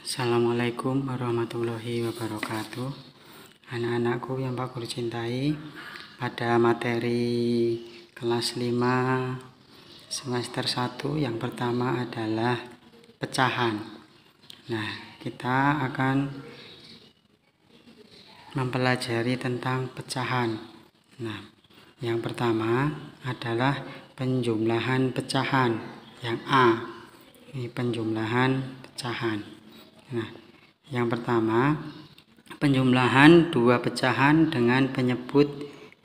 Assalamualaikum warahmatullahi wabarakatuh. Anak-anakku yang Pak Guru cintai, pada materi kelas 5 semester 1 yang pertama adalah pecahan. Nah, kita akan mempelajari tentang pecahan. Nah, yang pertama adalah penjumlahan pecahan. Yang A, ini penjumlahan pecahan. Nah, yang pertama, penjumlahan dua pecahan dengan penyebut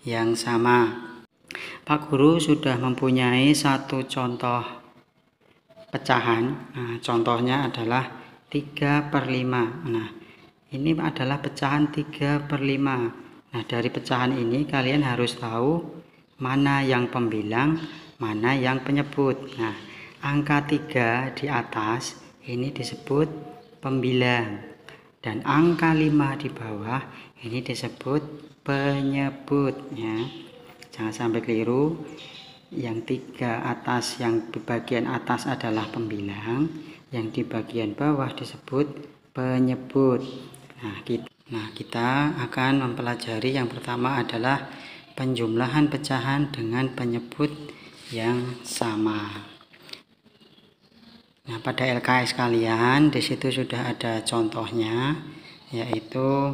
yang sama. Pak Guru sudah mempunyai satu contoh pecahan. Nah, contohnya adalah 3/5. Nah, ini adalah pecahan 3/5. Nah, dari pecahan ini kalian harus tahu mana yang pembilang, mana yang penyebut. Nah, angka 3 di atas ini disebut pembilang, dan angka 5 di bawah ini disebut penyebut, ya. Jangan sampai keliru. Yang 3 atas, yang di bagian atas adalah pembilang, yang di bagian bawah disebut penyebut. Nah, kita akan mempelajari yang pertama adalah penjumlahan pecahan dengan penyebut yang sama. Nah, pada LKS kalian di situ sudah ada contohnya, yaitu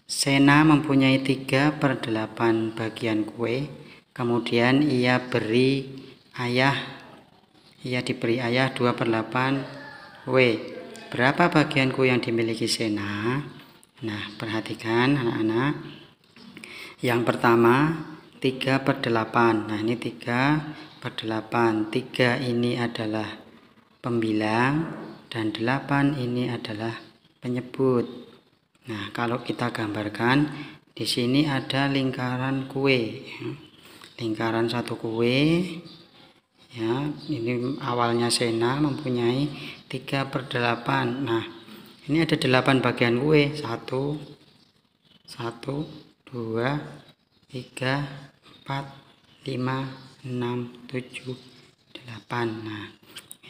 Sena mempunyai 3/8 bagian kue, kemudian ia diberi ayah 2/8 kue. Berapa bagian kue yang dimiliki Sena? Nah, perhatikan anak-anak. Yang pertama 3/8. Nah, ini 3/8. 3 ini adalah pembilang dan 8 ini adalah penyebut. Nah, kalau kita gambarkan di sini ada lingkaran kue. Lingkaran satu kue. Ya, ini awalnya Sena mempunyai 3/8. Nah, ini ada 8 bagian kue. 1 2 3 4 5 6 7 8. Nah,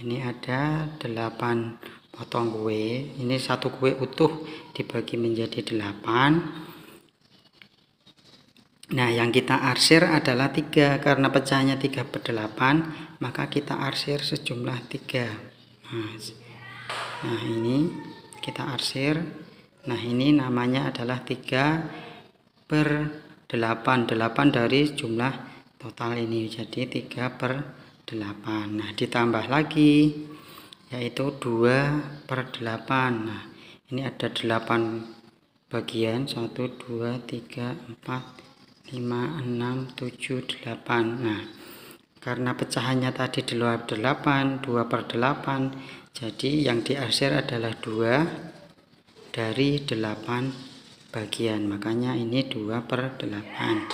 ini ada 8 potong kue. Ini satu kue utuh dibagi menjadi 8. Nah, yang kita arsir adalah 3. Karena pecahnya 3/8, maka kita arsir sejumlah 3. Nah, ini kita arsir. Nah, ini namanya adalah 3/8. 8 dari jumlah total ini, jadi 3/8. Nah, ditambah lagi yaitu 2/8. Nah, ini ada 8 bagian, 1 2 3 4 5 6 7 8. Nah, karena pecahannya tadi 8, 2/8, jadi yang diarsir adalah 2 dari 8 bagian, makanya ini 2/8.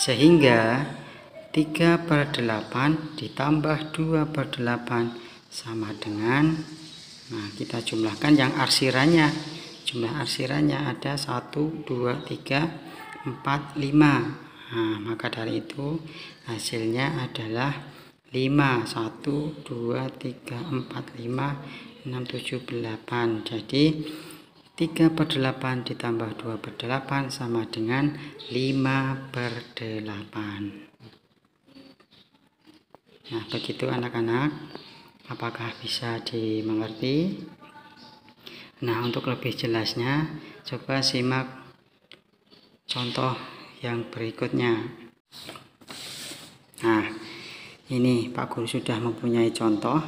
Sehingga 3/8 ditambah 2/8 sama dengan, nah, kita jumlahkan yang arsirannya. Jumlah arsirannya ada 1 2 3 4 5. Nah, maka dari itu hasilnya adalah 5. 1 2 3 4 5 6 7 8. Jadi 3/8 ditambah 2/8 sama dengan 5/8. Nah, begitu anak-anak. Apakah bisa dimengerti? Nah, untuk lebih jelasnya, coba simak contoh yang berikutnya. Nah, ini Pak Guru sudah mempunyai contoh.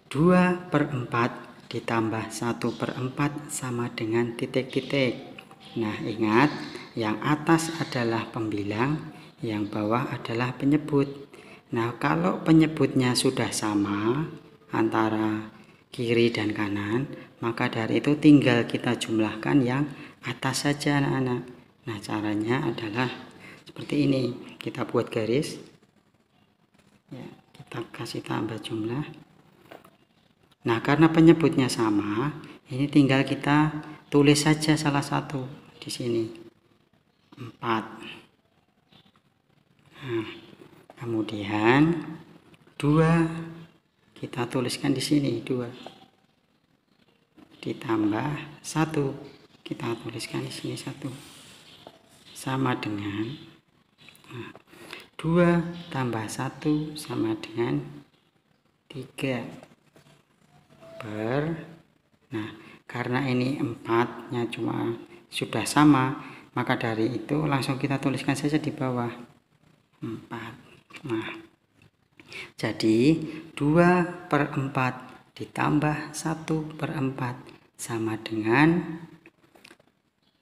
2/4 ditambah 1/4 sama dengan titik-titik. Nah, ingat, yang atas adalah pembilang, yang bawah adalah penyebut. Nah, kalau penyebutnya sudah sama antara kiri dan kanan, maka dari itu tinggal kita jumlahkan yang atas saja, anak-anak. Nah, caranya adalah seperti ini. Kita buat garis, ya, kita kasih tambah jumlah. Nah, karena penyebutnya sama, ini tinggal kita tulis saja salah satu di sini, 4. Nah, kemudian 2 kita tuliskan di sini 2 ditambah 1, kita tuliskan di sini 1 sama dengan 2 tambah 1 sama dengan 3 nah karena ini 4-nya cuma sudah sama, maka dari itu langsung kita tuliskan saja di bawah 4. Nah jadi 2/4 ditambah 1/4 sama dengan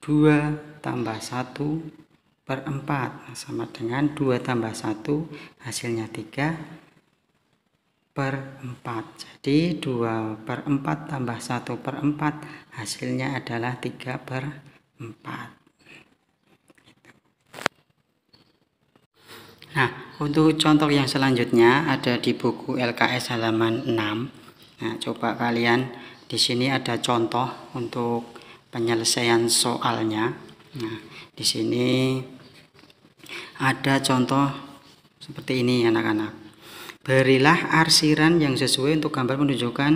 2 tambah 1/4, sama dengan 2 tambah 1 hasilnya 3/4. Jadi 2/4 tambah 1/4 hasilnya adalah 3/4. Nah, untuk contoh yang selanjutnya ada di buku LKS halaman 6. Nah, coba kalian di sini ada contoh untuk penyelesaian soalnya. Nah, di sini ada contoh seperti ini anak-anak. Berilah arsiran yang sesuai untuk gambar menunjukkan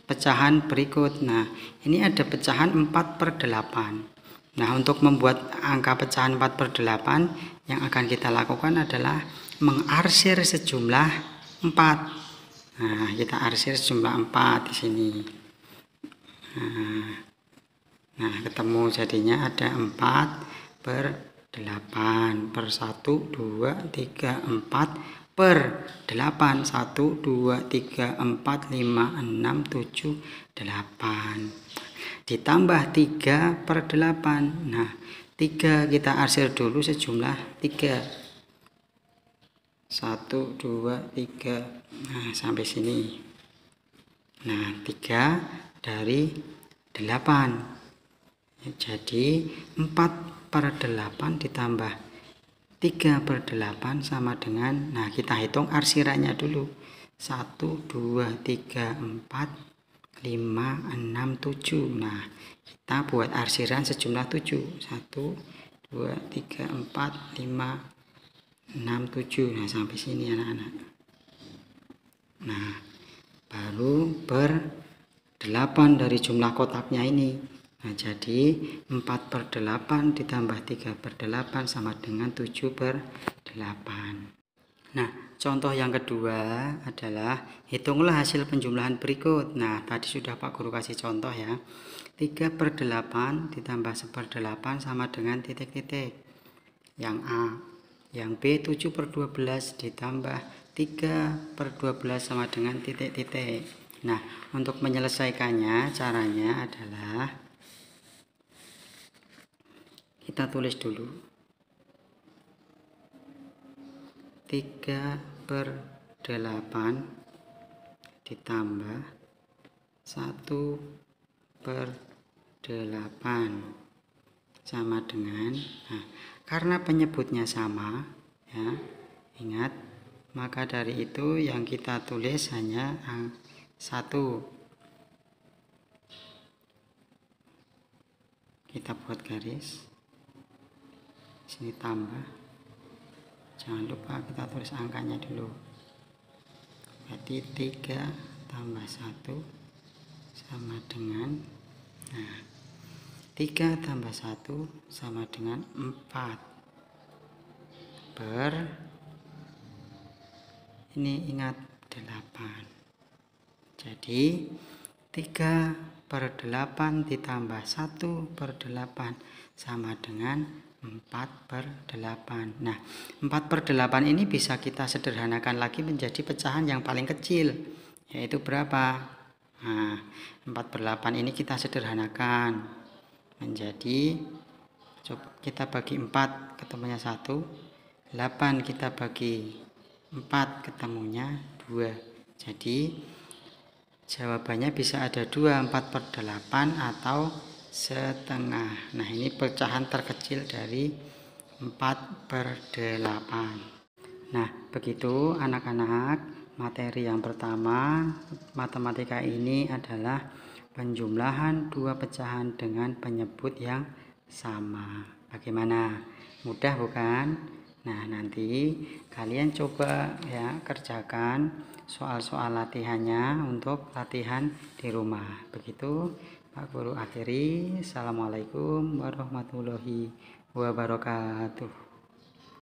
pecahan berikut. Nah, ini ada pecahan 4/8. Nah, untuk membuat angka pecahan 4/8 yang akan kita lakukan adalah mengarsir sejumlah 4. Nah, kita arsir sejumlah 4 di sini. Nah, ketemu jadinya ada 4/8 per 1, 2, 3, 4/8. 1, 2, 3, 4, 5, 6, 7, 8. Ditambah 3/8. Nah, 3 kita arsir dulu sejumlah 3. 1, 2, 3. Nah, sampai sini. Nah, 3 dari 8. Jadi 4/8 ditambah 3/8 sama dengan, nah kita hitung arsirannya dulu. 1, 2, 3, 4, 5, 6, 7. Nah, kita buat arsiran sejumlah 7. 1, 2, 3, 4, 5, 6, 7. Nah, sampai sini anak-anak. Nah, baru per 8 dari jumlah kotaknya ini. Nah, jadi 4/8 ditambah 3/8 sama dengan 7/8. Nah, contoh yang kedua adalah hitunglah hasil penjumlahan berikut. Nah, tadi sudah Pak Guru kasih contoh ya. 3/8 ditambah 1/8 sama dengan titik-titik. Yang A. Yang B 7/12 ditambah 3/12 sama dengan titik-titik. Nah, untuk menyelesaikannya caranya adalah kita tulis dulu 3/8 ditambah 1/8 sama dengan, nah karena penyebutnya sama ya, ingat, maka dari itu yang kita tulis hanya 1. Kita buat garis sini tambah, jangan lupa kita tulis angkanya dulu. Berarti 3 tambah 1 sama dengan, nah 3 tambah 1 sama dengan 4 ini ingat 8. Jadi 3/8 ditambah 1/8 sama dengan 4/8. Nah, 4/8 ini bisa kita sederhanakan lagi menjadi pecahan yang paling kecil, yaitu berapa? Nah, 4/8 ini kita sederhanakan menjadi, coba kita bagi 4 ketemunya 1, 8 kita bagi 4 ketemunya 2. Jadi jawabannya bisa ada 2, 4/8 atau setengah. Nah, ini pecahan terkecil dari 4/8. Nah, begitu anak-anak, materi yang pertama matematika ini adalah penjumlahan 2 pecahan dengan penyebut yang sama. Bagaimana? Mudah bukan? Nah, nanti kalian coba ya kerjakan soal-soal latihannya untuk latihan di rumah. Begitu Pak Guru akhiri. Assalamualaikum warahmatullahi wabarakatuh.